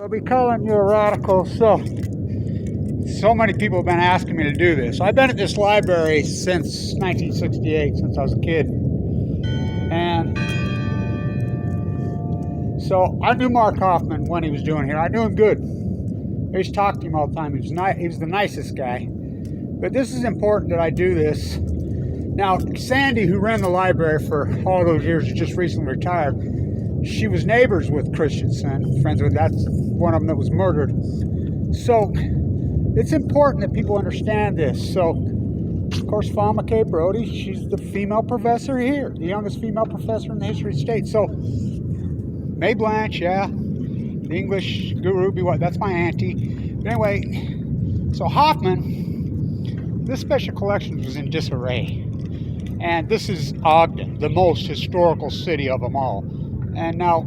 I'll be calling you a radical. So many people have been asking me to do this. I've been at this library since 1968, since I was a kid. And so I knew Mark Hoffman when he was doing here. I knew him good. I used to talk to him all the time. He was the nicest guy. But this is important that I do this. Now, Sandy, who ran the library for all those years, just recently retired. She was neighbors with Christensen, friends with. That's one of them that was murdered. So it's important that people understand this. So, of course, Fama K. Brody, she's the female professor here, the youngest female professor in the history of the state. So, May Blanch, yeah, the English guru, that's my auntie. But anyway, so Hoffman, this special collections was in disarray. And this is Ogden, the most historical city of them all. And now,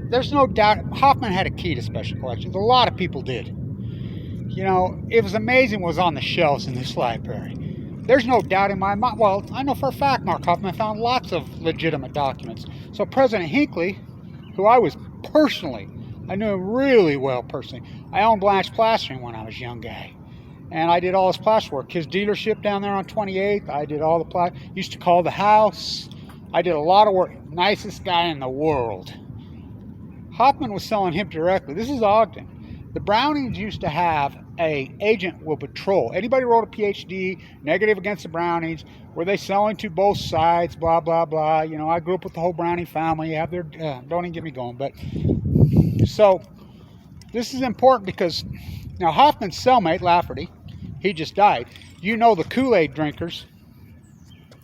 there's no doubt, Hoffman had a key to special collections. A lot of people did. You know, it was amazing what was on the shelves in this library. There's no doubt in my mind. Well, I know for a fact Mark Hoffman found lots of legitimate documents. So President Hinckley, who I knew him really well personally. I owned Blanch Plastering when I was a young guy. And I did all his plaster work. His dealership down there on 28th, I did all the plaster. Used to call the house. I did a lot of work. Nicest guy in the world. Hoffman was selling him directly. This is Ogden. The Brownings used to have a agent will patrol. Anybody wrote a PhD, negative against the Brownings, were they selling to both sides, blah, blah, blah. You know, I grew up with the whole Browning family. Have their, don't even get me going. But so this is important because now Hoffman's cellmate, Lafferty, he just died. You know the Kool-Aid drinkers,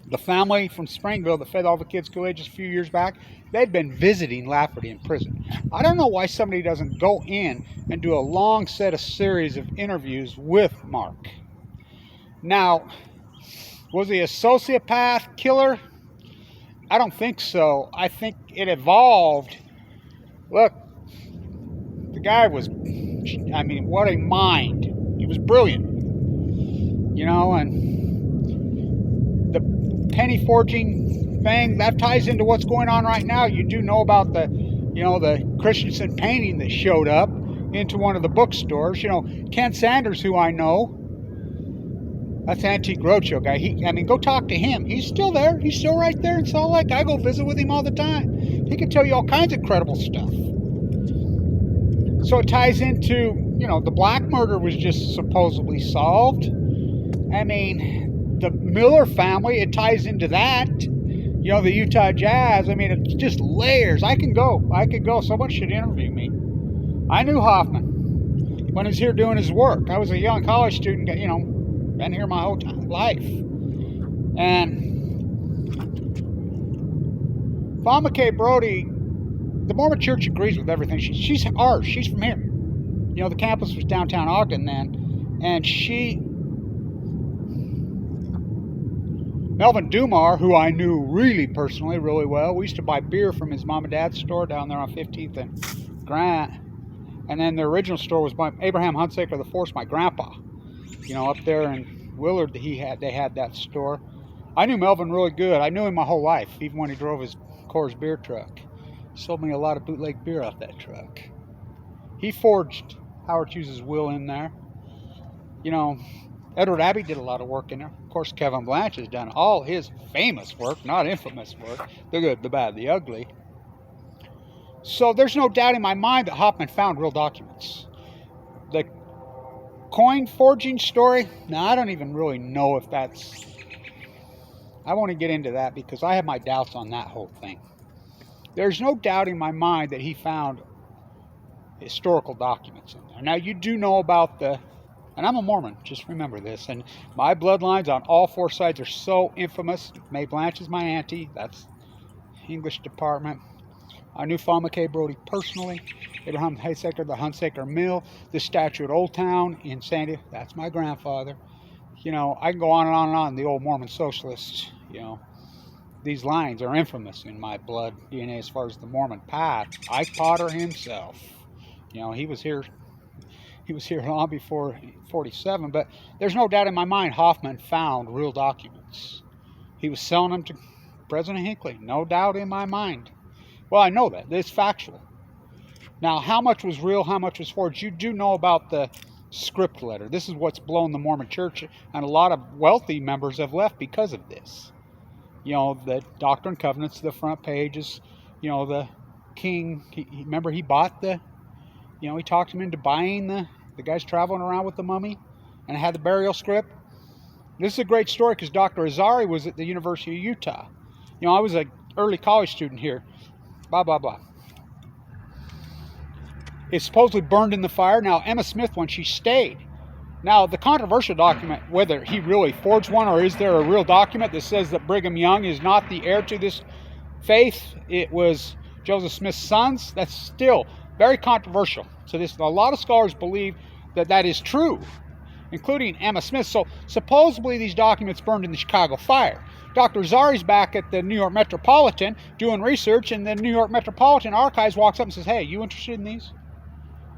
the family from Springville that fed all the kids Kool-Aid just a few years back, they'd been visiting Lafferty in prison. I don't know why somebody doesn't go in and do a long series of interviews with Mark. Now, was he a sociopath killer? I don't think so. I think it evolved. Look, the guy was, what a mind. He was brilliant. You know, and the penny forging thing, that ties into what's going on right now. You do know about the Christensen painting that showed up into one of the bookstores. You know, Ken Sanders, who I know, that's Antique Roadshow guy. Go talk to him. He's still there. He's still right there in Salt Lake. I go visit with him all the time. He can tell you all kinds of credible stuff. So it ties into, the Black murder was just supposedly solved. The Miller family, it ties into that. The Utah Jazz. It's just layers. I could go. Someone should interview me. I knew Hoffman when he was here doing his work. I was a young college student, been here my whole life. And Fama K. Brody, the Mormon Church agrees with everything. She's ours. She's from here. The campus was downtown Ogden then. And Melvin Dumar, who I knew really personally, really well. We used to buy beer from his mom and dad's store down there on 15th and Grant. And then the original store was by Abraham Hunsaker IV, my grandpa. Up there in Willard, they had that store. I knew Melvin really good. I knew him my whole life, even when he drove his Coors beer truck. He sold me a lot of bootleg beer off that truck. He forged Howard Hughes's will in there. Edward Abbey did a lot of work in there. Of course, Kevin Blanch has done all his famous work, not infamous work. The good, the bad, the ugly. So there's no doubt in my mind that Hoffman found real documents. The coin forging story, now I don't even really know if that's... I won't get into that because I have my doubts on that whole thing. There's no doubt in my mind that he found historical documents in there. Now, you do know about and I'm a Mormon, just remember this, and my bloodlines on all four sides are so infamous. May Blanch is my auntie, that's English department. I knew Fama K. Brody personally. Abraham Hunsaker, the Hunsaker Mill, the statue at Old Town in Sandy, that's my grandfather. I can go on and on and on, the old Mormon socialists, These lines are infamous in my blood DNA as far as the Mormon path. Ike Potter himself, he was here long before 47, but there's no doubt in my mind Hoffman found real documents. He was selling them to President Hinckley, no doubt in my mind. Well, I know that. It's factual. Now, how much was real, how much was forged? You do know about the script letter. This is what's blown the Mormon Church, and a lot of wealthy members have left because of this. You know, the Doctrine and Covenants, the front pages, you know, the king, remember he bought the, you know, he talked him into buying the guy's traveling around with the mummy and had the burial script. This is a great story because Dr. Azari was at the University of Utah. You know, I was an early college student here. Blah, blah, blah. It's supposedly burned in the fire. Now, Emma Smith, when she stayed. Now, the controversial document, whether he really forged one or is there a real document that says that Brigham Young is not the heir to this faith, it was Joseph Smith's sons, that's still very controversial. So a lot of scholars believe that that is true, including Emma Smith. So supposedly these documents burned in the Chicago fire. Dr. Azari's back at the New York Metropolitan doing research, and the New York Metropolitan Archives walks up and says, hey, you interested in these?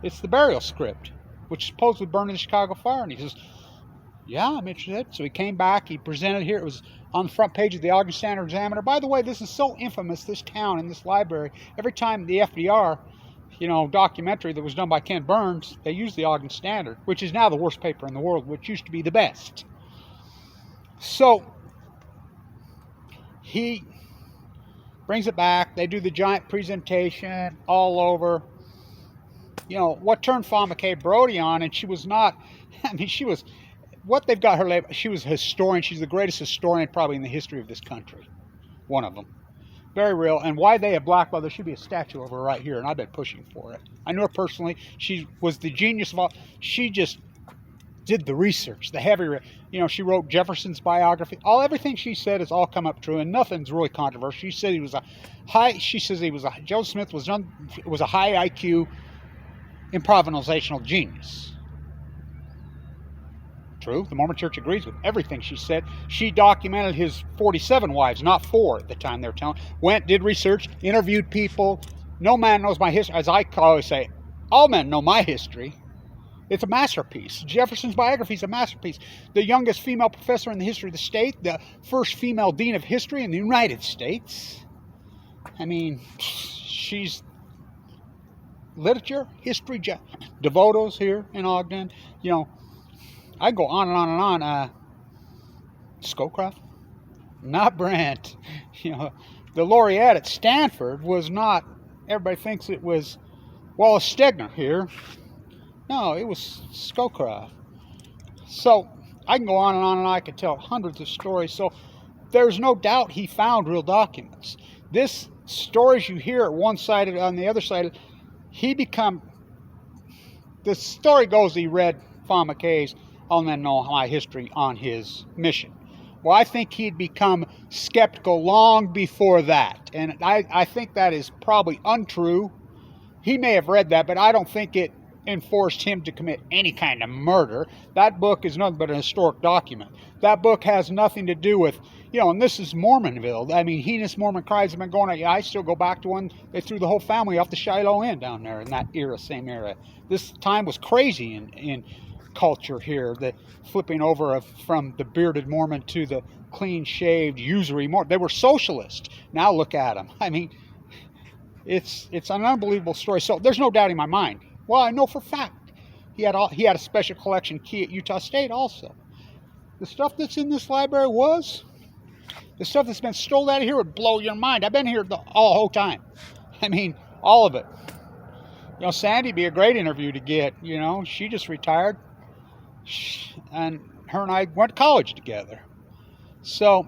It's the burial script, which supposedly burned in the Chicago fire. And he says, yeah, I'm interested. So he came back, he presented here. It was on the front page of the Ogden Standard-Examiner. By the way, this is so infamous, this town and this library. Every time the FDR, you know, documentary that was done by Ken Burns, they used the Ogden Standard, which is now the worst paper in the world, which used to be the best. So he brings it back. They do the giant presentation all over. You know, what turned Fawn McKay Brody on, and she was not, I mean, she was, what they've got her label, she was a historian. She's the greatest historian probably in the history of this country. One of them. Very real. And why they have blackballed, there should be a statue of her right here, and I've been pushing for it. I knew her personally. She was the genius of all. She just did the research, the heavy, you know, she wrote Jefferson's biography. Everything she said has all come up true, and nothing's really controversial. She said he was Joseph Smith was a high IQ improvisational genius. True, the Mormon Church agrees with everything she said. She documented his 47 wives, not 4 at the time they were telling. Went, did research, interviewed people. No man knows my history. As I always say, all men know my history. It's a masterpiece. Jefferson's biography is a masterpiece. The youngest female professor in the history of the state, the first female dean of history in the United States. I mean, she's literature, history, Devotos here in Ogden. You know, I go on and on and on. Scowcroft, not Brandt. You know, the laureate at Stanford was not, everybody thinks it was Wallace Stegner here. No, it was Scowcroft. So I can go on and I could tell hundreds of stories. So there's no doubt he found real documents. This stories you hear at one side and on the other side, the story goes he read Fawn McKay's All Men Know My History on his mission. Well, I think he'd become skeptical long before that. And I think that is probably untrue. He may have read that, but I don't think it enforced him to commit any kind of murder. That book is nothing but a historic document. That book has nothing to do with, you know, and this is Mormonville. I mean, heinous Mormon crimes have been going on. I still go back to when they threw the whole family off the Shiloh Inn down there in that era, same era. This time was crazy in culture here, the flipping over from the bearded Mormon to the clean-shaved usury Mormon. They were socialists. Now look at them. I mean, it's an unbelievable story. So there's no doubt in my mind. Well, I know for a fact he had a special collection key at Utah State also. The stuff that's in this library the stuff that's been stolen out of here would blow your mind. I've been here the whole time. I mean, all of it. You know, Sandy'd be a great interview to get. You know, she just retired, and her and I went to college together. So,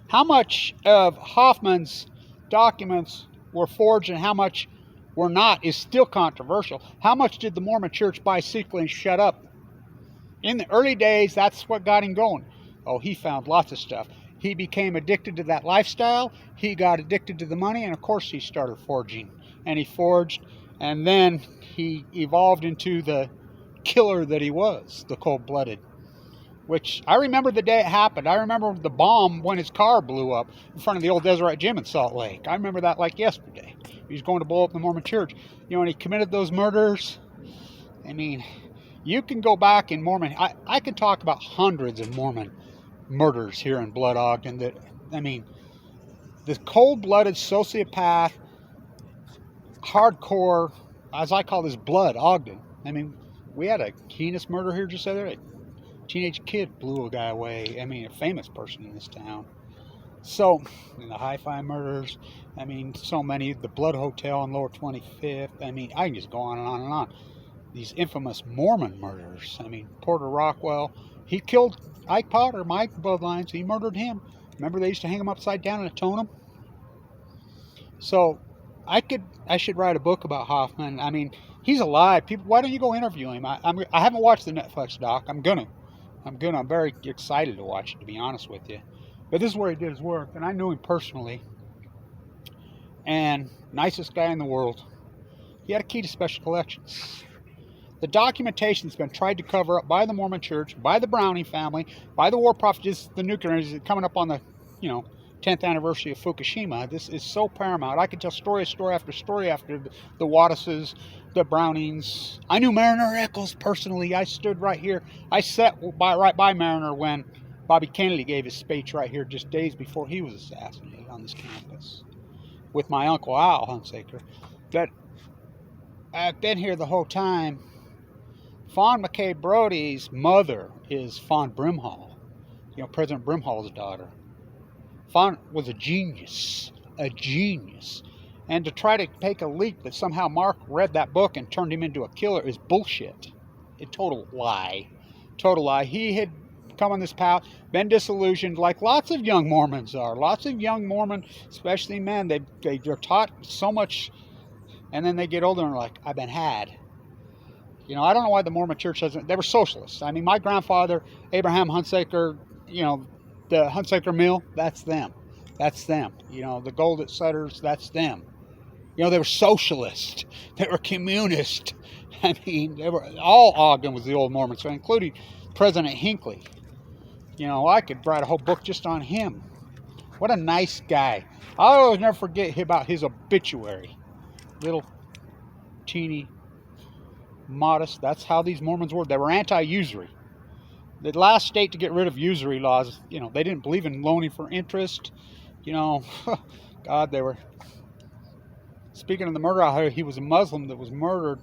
how much of Hoffman's documents were forged and how much were not is still controversial. How much did the Mormon Church buy secretly and shut up? In the early days, that's what got him going. Oh, he found lots of stuff. He became addicted to that lifestyle. He got addicted to the money, and of course he started forging. And he forged, and then he evolved into the killer that he was, the cold-blooded. Which, I remember the day it happened. I remember the bomb when his car blew up in front of the old Deseret Gym in Salt Lake. I remember that like yesterday. He was going to blow up the Mormon Church. You know, and he committed those murders. I mean, you can go back in Mormon. I can talk about hundreds of Mormon murders here in Blood Ogden. That, I mean, this cold-blooded sociopath, hardcore, as I call this, blood, Ogden. I mean, we had a heinous murder here just the other day. A teenage kid blew a guy away. I mean, a famous person in this town. So, the hi-fi murders, I mean, so many. The Blood Hotel on Lower 25th. I mean, I can just go on and on and on. These infamous Mormon murders. I mean, Porter Rockwell, he killed Ike Potter, Mike Bloodlines. He murdered him. Remember they used to hang him upside down and atone him? So, I should write a book about Hoffman. I mean, he's alive. People, why don't you go interview him? I haven't watched the Netflix doc. I'm very excited to watch it, to be honest with you. But this is where he did his work, and I knew him personally. And nicest guy in the world. He had a key to special collections. The documentation's been tried to cover up by the Mormon Church, by the Browning family, by the war prophet, the nuclear energy, coming up on the, 10th anniversary of Fukushima. This is so paramount. I could tell story after story after the Wattises, the Brownings. I knew Mariner Eccles personally. I stood right here. I sat right by Mariner when Bobby Kennedy gave his speech right here just days before he was assassinated on this campus with my uncle Al Hunsaker. But I've been here the whole time. Fawn McKay Brody's mother is Fawn Brimhall, President Brimhall's daughter. Fawn was a genius. And to try to take a leap that somehow Mark read that book and turned him into a killer is bullshit. A total lie. He had come on this path, been disillusioned like lots of young Mormons are. Lots of young Mormons, especially men, they're taught so much, and then they get older and are like, I've been had. I don't know why the Mormon Church doesn't. They were socialists. I mean, my grandfather, Abraham Hunsaker, the Hunsaker Mill, that's them. The Gold at Sutter's, that's them. They were socialist. They were communist. I mean, they were all. Ogden was the old Mormon, so including President Hinckley. I could write a whole book just on him. What a nice guy. I'll always never forget about his obituary. Little, teeny, modest. That's how these Mormons were. They were anti-usury. The last state to get rid of usury laws, they didn't believe in loaning for interest. God, they were. Speaking of the murder, he was a Muslim that was murdered,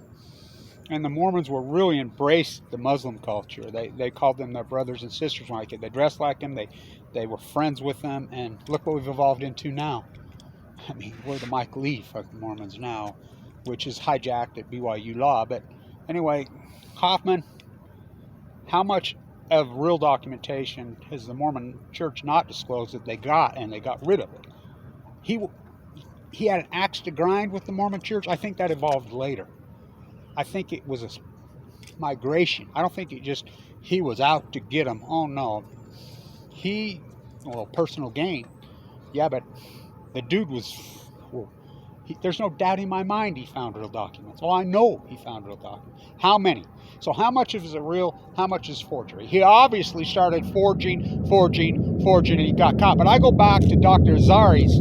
and the Mormons were really embraced the Muslim culture. They called them their brothers and sisters when I kid. They dressed like them. They were friends with them, and look what we've evolved into now. I mean, we're the Mike Lee of the Mormons now, which is hijacked at BYU law. But anyway, Hoffman, how much of real documentation has the Mormon Church not disclosed that they got, and they got rid of it? He had an axe to grind with the Mormon Church. I think that evolved later. I think it was a migration. I don't think he was out to get them. Oh no. Personal gain. Yeah, but the dude was, there's no doubt in my mind he found real documents. Oh, I know he found real documents. How many? So how much of it is real? How much is forgery? He obviously started forging, and he got caught. But I go back to Dr. Azari's,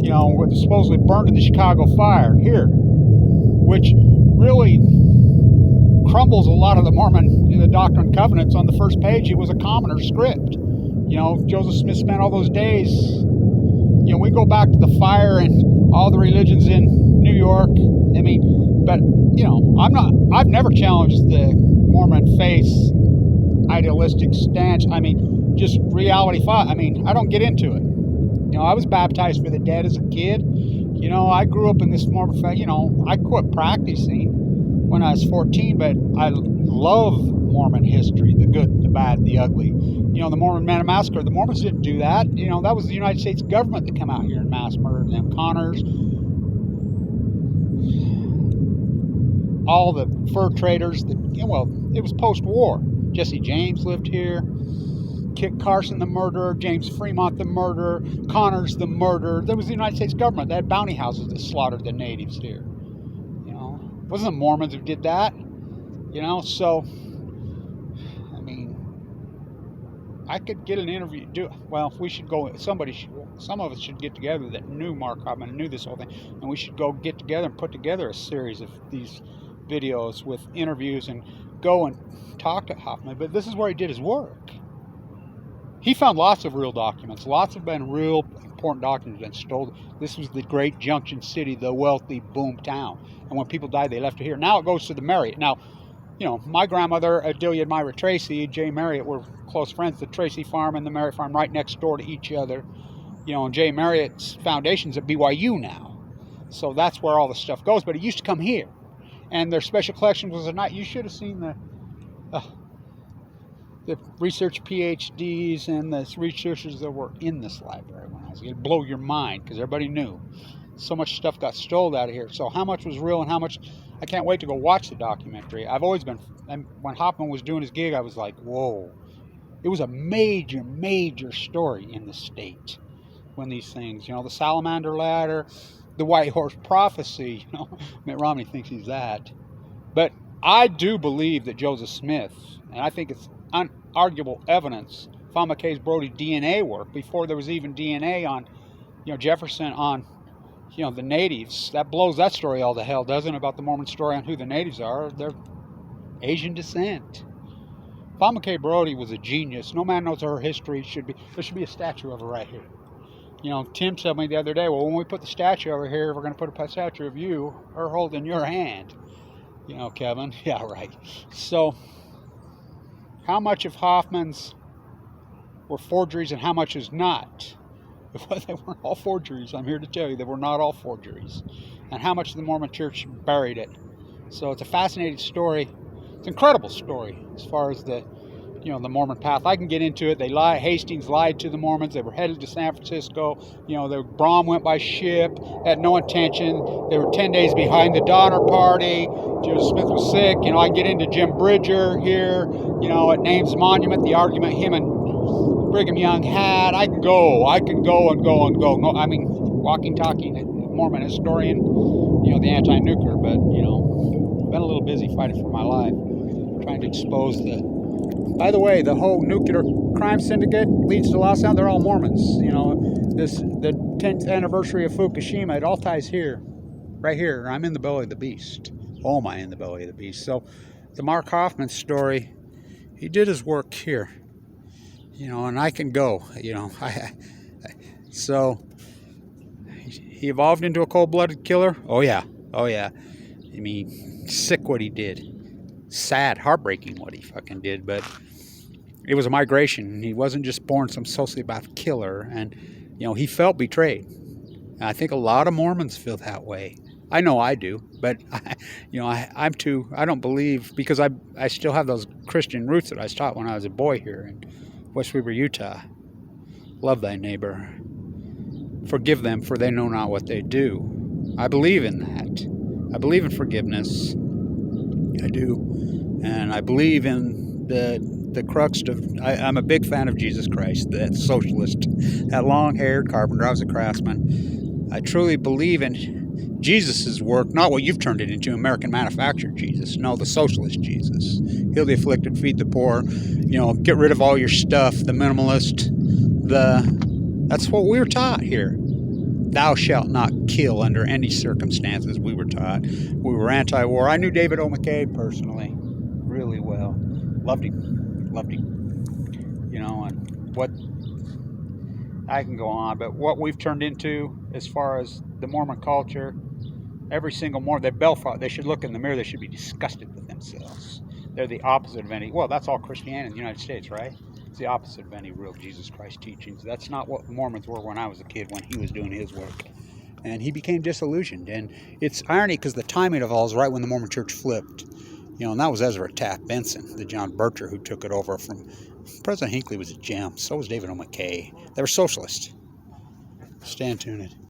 what supposedly burned in the Chicago fire here, which really crumbles a lot of the Mormon, the Doctrine and Covenants. On the first page, it was a commoner script. Joseph Smith spent all those days. We go back to the fire and all the religions in New York. I mean, but I've never challenged the Mormon faith's idealistic stance. I mean, just reality thought. I mean, I don't get into it. I was baptized for the dead as a kid. I grew up in this Mormon faith. I quit practicing when I was 14, but I love Mormon history, the good, the bad, the ugly. The Mormon Man Massacre, the Mormons didn't do that. That was the United States government that came out here and mass murdered them. Connors, all the fur traders. It was post-war. Jesse James lived here. Kit Carson, the murderer. James Fremont, the murderer. Connors, the murderer. There was the United States government. They had bounty houses that slaughtered the natives here. It wasn't the Mormons who did that. So, I mean, I could get an interview. We should go. Some of us should get together that knew Mark Hoffman and knew this whole thing, and we should go get together and put together a series of these videos with interviews and go and talk to Hoffman. But this is where he did his work. He found lots of real documents. Lots have been real important documents have been stolen. This was the great Junction City, the wealthy boom town. And when people died, they left it here. Now it goes to the Marriott. Now, you know, my grandmother, Adelia and Myra Tracy, Jay Marriott, were close friends. The Tracy farm and the Marriott farm right next door to each other. You know, and Jay Marriott's foundation's at BYU now. So that's where all the stuff goes. But it used to come here. And their special collection was a night. You should have seen the research PhDs and the researchers that were in this library when I was. It'd blow your mind because everybody knew. So much stuff got stolen out of here. So how much was real and how much... I can't wait to go watch the documentary. I've always been... And when Hoffman was doing his gig, I was like, whoa. It was a major, major story in the state when these things, you know, the Salamander Ladder, the White Horse Prophecy, you know, Mitt Romney thinks he's that. But I do believe that Joseph Smith, and I think it's unarguable evidence, found McKay's Brody DNA work before there was even DNA on, you know, Jefferson, on, you know, the natives. That blows that story all to hell, doesn't it, about the Mormon story on who the natives are? They're Asian descent. Paul McKay Brody was a genius. No man knows her history. There should be a statue of her right here. You know, Tim told me the other day, well, when we put the statue over here, we're going to put a statue of you, her holding your hand. You know, Kevin. Yeah, right. So, how much of Hoffman's were forgeries and how much is not? They weren't all forgeries. I'm here to tell you they were not all forgeries. And how much the Mormon Church buried it. So it's a fascinating story. It's an incredible story as far as the, you know, the Mormon path. I can get into it. They lied. Hastings lied to the Mormons. They were headed to San Francisco. You know, Brom went by ship, had no intention. They were 10 days behind the Donner Party. Joseph Smith was sick. You know, I can get into Jim Bridger here, you know, at Names Monument, the argument him and Brigham Young had. I can go and go. No, I mean, walking, talking Mormon historian, you know, the anti-nuclear, but, you know, been a little busy fighting for my life, trying to expose the... By the way, the whole nuclear crime syndicate leads to Los Angeles. They're all Mormons. You know, the 10th anniversary of Fukushima, it all ties here, right here. I'm in the belly of the beast. Oh, am I in the belly of the beast? So, the Mark Hoffman story, he did his work here. You know, and I can go. You know, so he evolved into a cold-blooded killer. Oh yeah. I mean, sick what he did. Sad, heartbreaking what he fucking did, but it was a migration. He wasn't just born some sociopath killer, and, you know, he felt betrayed. And I think a lot of Mormons feel that way. I know I do, but, you know, I don't believe, because I still have those Christian roots that I was taught when I was a boy here in West Weber, Utah. Love thy neighbor. Forgive them, for they know not what they do. I believe in that. I believe in forgiveness. I do. And I believe in the crux of... I'm a big fan of Jesus Christ, that socialist, that long-haired carpenter. I was a craftsman. I truly believe in Jesus' work, not what you've turned it into, American manufactured Jesus. No, the socialist Jesus. Heal the afflicted, feed the poor, you know, get rid of all your stuff, the minimalist, that's what we were taught here. Thou shalt not kill under any circumstances, we were taught. We were anti-war. I knew David O. McKay personally really well. Loved him. You know, and what... I can go on, but what we've turned into as far as the Mormon culture, every single Mormon, they should look in the mirror, they should be disgusted with themselves. They're the opposite of any... Well, that's all Christianity in the United States, right? It's the opposite of any real Jesus Christ teachings. That's not what Mormons were when I was a kid, when he was doing his work. And he became disillusioned. And it's irony because the timing of all is right when the Mormon church flipped. You know, and that was Ezra Taft Benson, the John Bircher who took it over from... President Hinckley was a gem. So was David O. McKay. They were socialists. Stay tuned.